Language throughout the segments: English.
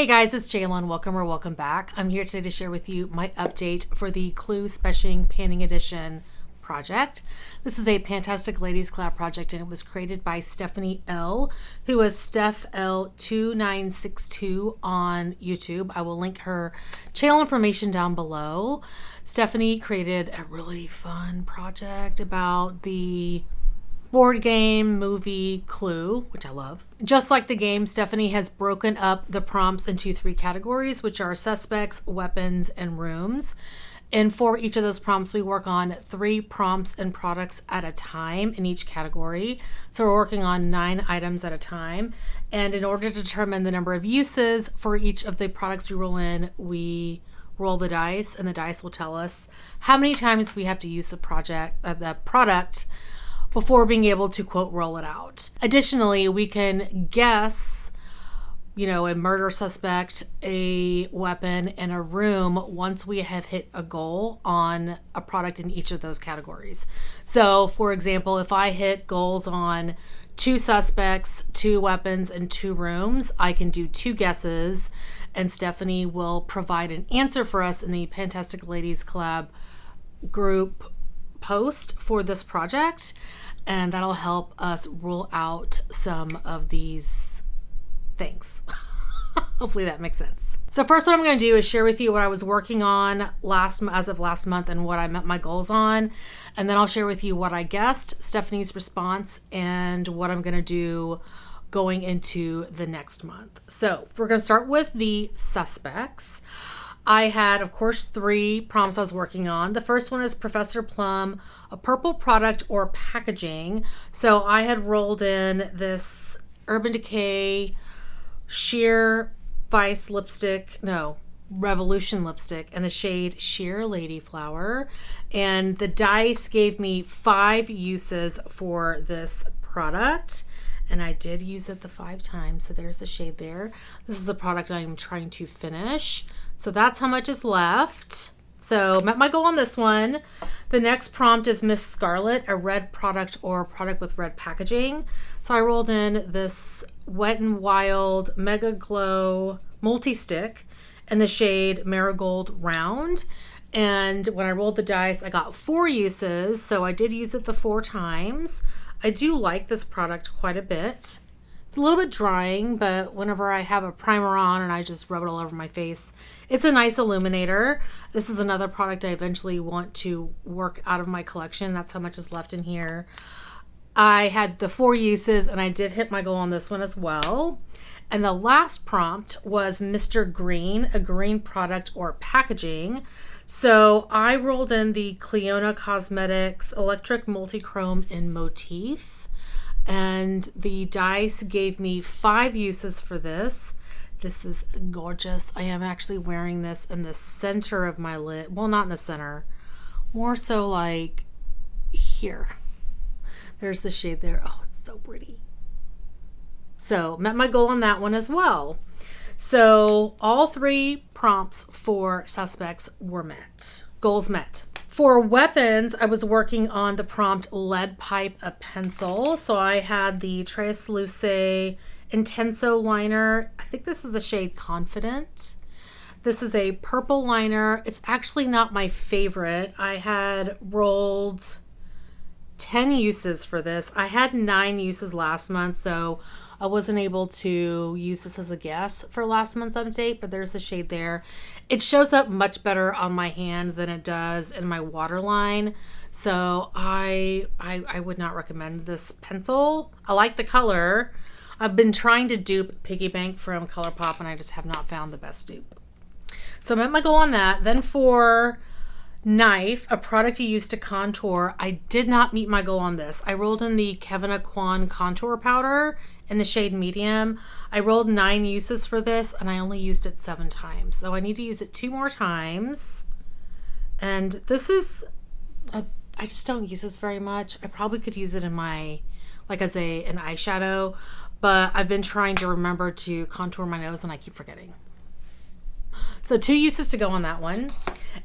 Hey guys, it's Jalen. Welcome back. I'm here today to share with you my update for the Clue Specing Panning Edition project. This is a Pantastic Ladies Collab project, and it was created by Stephanie L, who is Steph L2962 on YouTube. I will link her channel information down below. Stephanie created a really fun project about the board game movie Clue, which I love. Just like the game, Stephanie has broken up the prompts into 3 categories, which are suspects, weapons, and rooms. And for each of those prompts, we work on 3 prompts and products at a time in each category. So we're working on 9 items at a time. And in order to determine the number of uses for each of the products we roll in, we roll the dice, and the dice will tell us how many times we have to use the product before being able to, quote, roll it out. Additionally, we can guess, a murder suspect, a weapon, and a room once we have hit a goal on a product in each of those categories. So, for example, if I hit goals on 2 suspects, 2 weapons, and 2 rooms, I can do 2 guesses, and Stephanie will provide an answer for us in the Pantastic Ladies Collab group post for this project, and that'll help us rule out some of these things. Hopefully that makes sense. So first, what I'm going to do is share with you what I was working on as of last month and what I met my goals on, and then I'll share with you what I guessed, Stephanie's response, and what I'm going to do going into the next month. So we're going to start with the suspects. I had, of course, 3 prompts I was working on. The first one is Professor Plum, a purple product or packaging. So I had rolled in this Urban Decay Sheer Vice lipstick, Revolution lipstick, and the shade Sheer Lady Flower. And the dice gave me 5 uses for this product. And I did use it the 5 times, so there's the shade there. This is a product I'm trying to finish. So that's how much is left. So met my goal on this one. The next prompt is Miss Scarlet, a red product or product with red packaging. So I rolled in this Wet n Wild Mega Glow Multi-Stick in the shade Marigold Round. And when I rolled the dice, I got 4 uses, so I did use it the 4 times. I do like this product quite a bit. It's a little bit drying, but whenever I have a primer on and I just rub it all over my face, it's a nice illuminator. This is another product I eventually want to work out of my collection. That's how much is left in here. I had the 4 uses, and I did hit my goal on this one as well. And the last prompt was Mr. Green, a green product or packaging. So I rolled in the Cleona Cosmetics Electric Multichrome in Motif, and the dice gave me 5 uses for this. This is gorgeous. I am actually wearing this in the center of my lid. Well, not in the center, more so like here. There's the shade there. Oh, it's so pretty. So met my goal on that one as well. So all 3 prompts for suspects were met. Goals met. For weapons, I was working on the prompt Lead Pipe a Pencil. So I had the Tres Luce Intenso liner. I think this is the shade Confident. This is a purple liner. It's actually not my favorite. I had rolled 10 uses for this. I had 9 uses last month, so I wasn't able to use this as a guess for last month's update, but there's the shade there. It shows up much better on my hand than it does in my waterline, so I would not recommend this pencil. I like the color. I've been trying to dupe Piggy Bank from ColourPop, and I just have not found the best dupe. So I met my goal on that. Then for Knife, a product you use to contour, I did not meet my goal on this. I rolled in the Kevin Aquan contour powder in the shade Medium. I rolled 9 uses for this, and I only used it 7 times. So I need to use it 2 more times. And this is, I just don't use this very much. I probably could use it in my, as an eyeshadow, but I've been trying to remember to contour my nose, and I keep forgetting. So 2 uses to go on that one.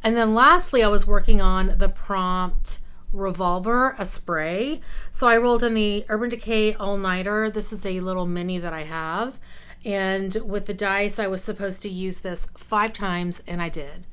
And then lastly, I was working on the prompt Revolver, a spray. So I rolled in the Urban Decay All Nighter. This is a little mini that I have. And with the dice, I was supposed to use this 5 times, and I did.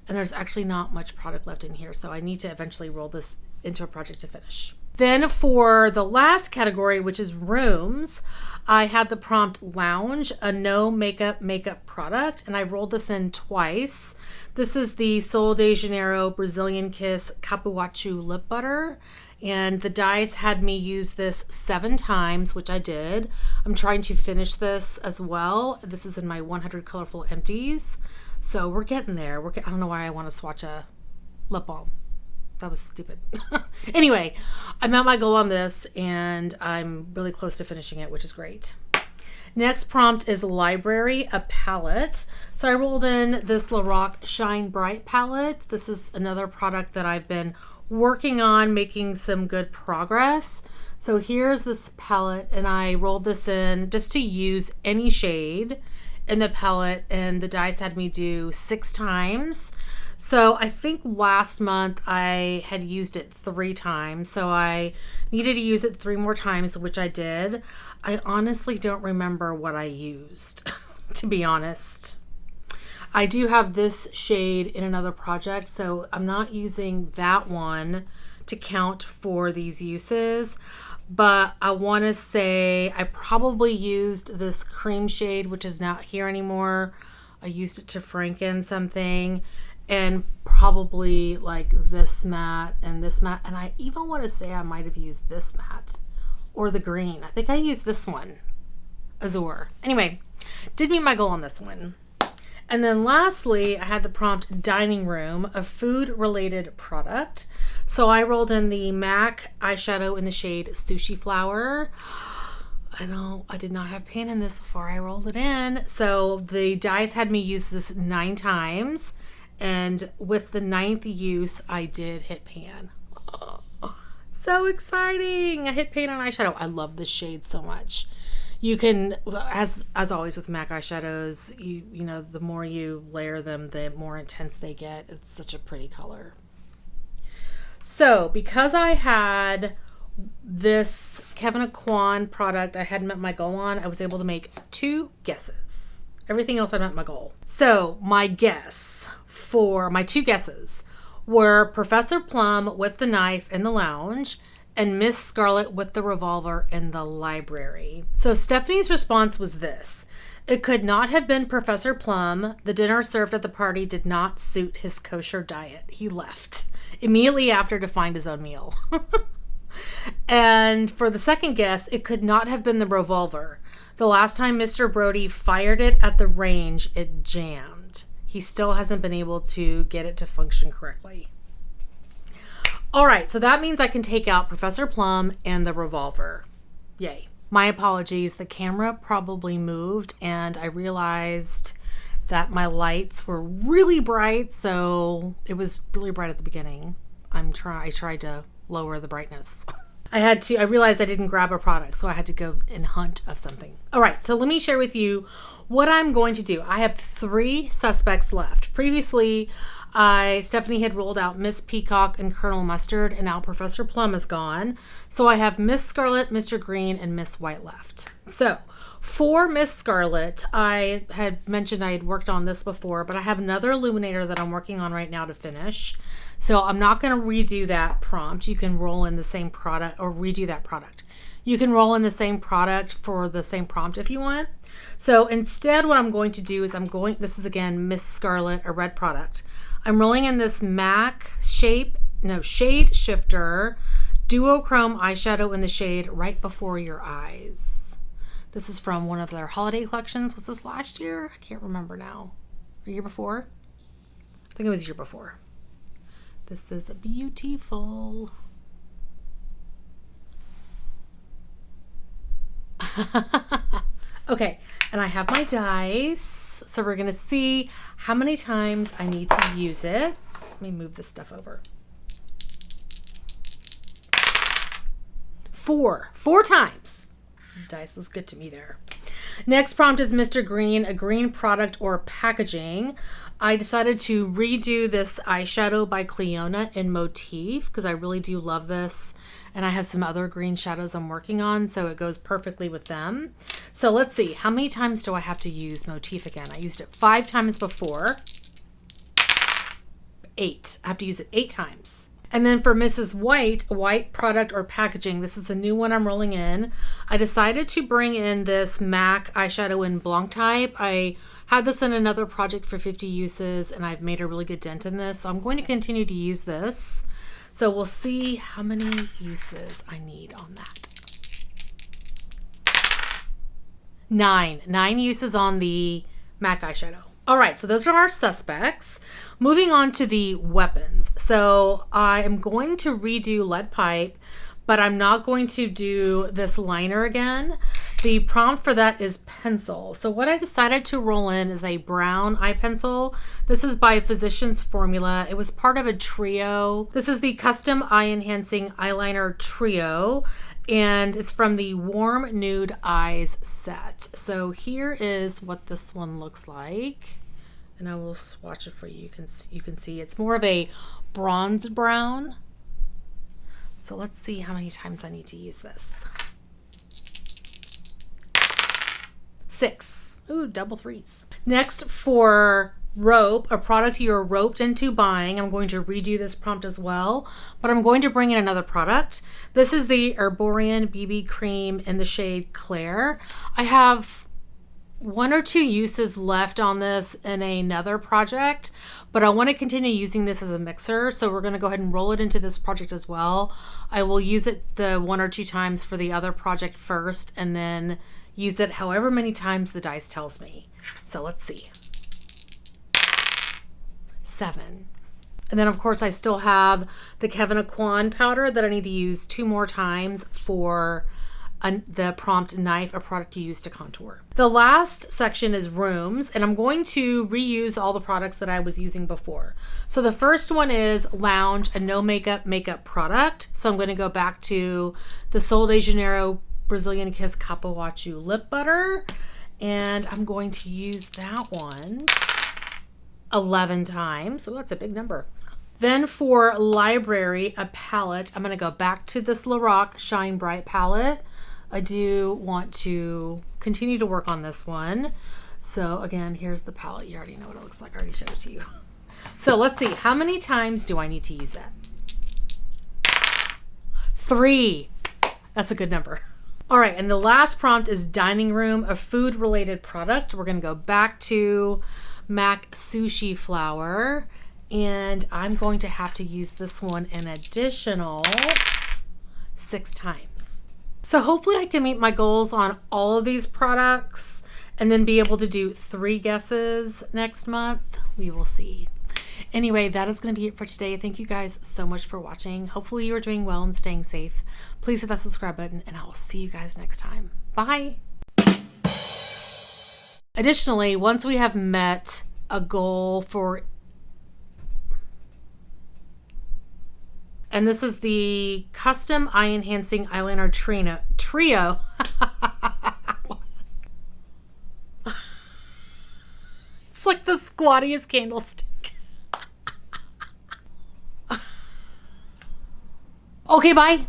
And there's actually not much product left in here, so I need to eventually roll this into a project to finish. Then for the last category, which is rooms, I had the prompt lounge, a no makeup product, and I rolled this in twice. This is the Sol de Janeiro Brazilian Kiss Capuachu lip butter, and the dice had me use this 7 times, which I did. I'm trying to finish this as well. This is in my 100 colorful empties, so we're getting there. I don't know why I want to swatch a lip balm. That was stupid. Anyway, I'm at my goal on this, and I'm really close to finishing it, which is great. Next prompt is library, a palette. So I rolled in this Lorac Shine Bright palette. This is another product that I've been working on, making some good progress. So here's this palette, and I rolled this in just to use any shade in the palette, and the dice had me do 6 times. So I think last month I had used it 3 times, so I needed to use it 3 more times, which I did. I honestly don't remember what I used, to be honest. I do have this shade in another project, so I'm not using that one to count for these uses, but I want to say I probably used this cream shade, which is not here anymore. I used it to franken something, and probably like this matte and this matte, and I even want to say I might have used this matte or the green. I think I used this one, Azure. Anyway, did meet my goal on this one. And then lastly, I had the prompt dining room, a food related product. So I rolled in the MAC eyeshadow in the shade Sushi Flower. I did not have pan in this before I rolled it in. So the dice had me use this 9 times. And with the 9th use, I did hit pan. So exciting. I hit pan on eyeshadow. I love this shade so much. You can, as always with MAC eyeshadows, you know, the more you layer them, the more intense they get. It's such a pretty color. So because I had this Kevyn Aucoin product I hadn't met my goal on, I was able to make 2 guesses. Everything else I met my goal. So my 2 guesses were Professor Plum with the knife in the lounge and Miss Scarlet with the revolver in the library. So Stephanie's response was this: it could not have been Professor Plum. The dinner served at the party did not suit his kosher diet. He left immediately after to find his own meal. And for the second guess, it could not have been the revolver. The last time Mr. Brody fired it at the range, it jammed. He still hasn't been able to get it to function correctly. All right, so that means I can take out Professor Plum and the revolver. Yay. My apologies. The camera probably moved, and I realized that my lights were really bright, so it was really bright at the beginning. I tried to lower the brightness. I realized I didn't grab a product, so I had to go and hunt of something. All right, so let me share with you what I'm going to do. I have 3 suspects left. Previously, Stephanie had rolled out Miss Peacock and Colonel Mustard, and now Professor Plum is gone. So I have Miss Scarlet, Mr. Green, and Miss White left. So for Miss Scarlet, I had mentioned I had worked on this before, but I have another illuminator that I'm working on right now to finish. So I'm not going to redo that prompt. You can roll in the same product or redo that product. You can roll in the same product for the same prompt if you want. So instead, what I'm going to do is this is again Miss Scarlet, a red product. I'm rolling in this MAC Shade Shifter Duochrome eyeshadow in the shade Right Before Your Eyes. This is from one of their holiday collections. Was this last year? I can't remember now. The year before? I think it was the year before. This is beautiful. Okay, and I have my dice. So we're going to see how many times I need to use it. Let me move this stuff over. 4 times. Dice was good to me there. Next prompt is Mr. Green, a green product or packaging. I decided to redo this eyeshadow by Cleona in Motif because I really do love this. and I have some other green shadows I'm working on, so it goes perfectly with them. So let's see, how many times do I have to use Motif again? I used it 5 times before. 8. I have to use it 8 times. And then for Mrs. White product or packaging, this is a new one I'm rolling in. I decided to bring in this MAC eyeshadow in Blanc type. I had this in another project for 50 uses, and I've made a really good dent in this. So I'm going to continue to use this. So we'll see how many uses I need on that. 9. 9 uses on the MAC eyeshadow. All right, so those are our suspects. Moving on to the weapons. So I am going to redo Lead Pipe, but I'm not going to do this liner again. The prompt for that is pencil. So what I decided to roll in is a brown eye pencil. This is by Physicians Formula. It was part of a trio. This is the Custom Eye Enhancing Eyeliner Trio, and it's from the Warm Nude Eyes set. So here is what this one looks like. And I will swatch it for you. You can see it's more of a bronze brown. So let's see how many times I need to use this. 6. Ooh, double 3s. Next, for rope, a product you're roped into buying. I'm going to redo this prompt as well, but I'm going to bring in another product. This is the Herborian BB Cream in the shade Claire. I have 1 or 2 uses left on this in another project, but I want to continue using this as a mixer, so we're going to go ahead and roll it into this project as well. I will use it the 1 or 2 times for the other project first, and then use it however many times the dice tells me. So let's see. 7. And then of course I still have the Kevin Aquan powder that I need to use 2 more times for the prompt knife, a product you use to contour. The last section is rooms, and I'm going to reuse all the products that I was using before. So the first one is Lounge, a no makeup product. So I'm going to go back to the Sol de Janeiro Brazilian Kiss Capoachu lip butter, and I'm going to use that one 11 times. So that's a big number. Then for library, a palette, I'm going to go back to this Lorac Shine Bright palette. I do want to continue to work on this one. So again, here's the palette. You already know what it looks like. I already showed it to you. So let's see. How many times do I need to use that? 3. That's a good number. All right. And the last prompt is dining room, a food related product. We're going to go back to MAC Sushi Flour, and I'm going to have to use this one an additional 6 times. So hopefully I can meet my goals on all of these products and then be able to do 3 guesses next month. We will see. Anyway, that is going to be it for today. Thank you guys so much for watching. Hopefully you are doing well and staying safe. Please hit that subscribe button, and I will see you guys next time. Bye. Additionally, once we have met a goal for, and this is the Custom Eye Enhancing Eyeliner Trio. It's like the squattiest candlestick. Okay, bye.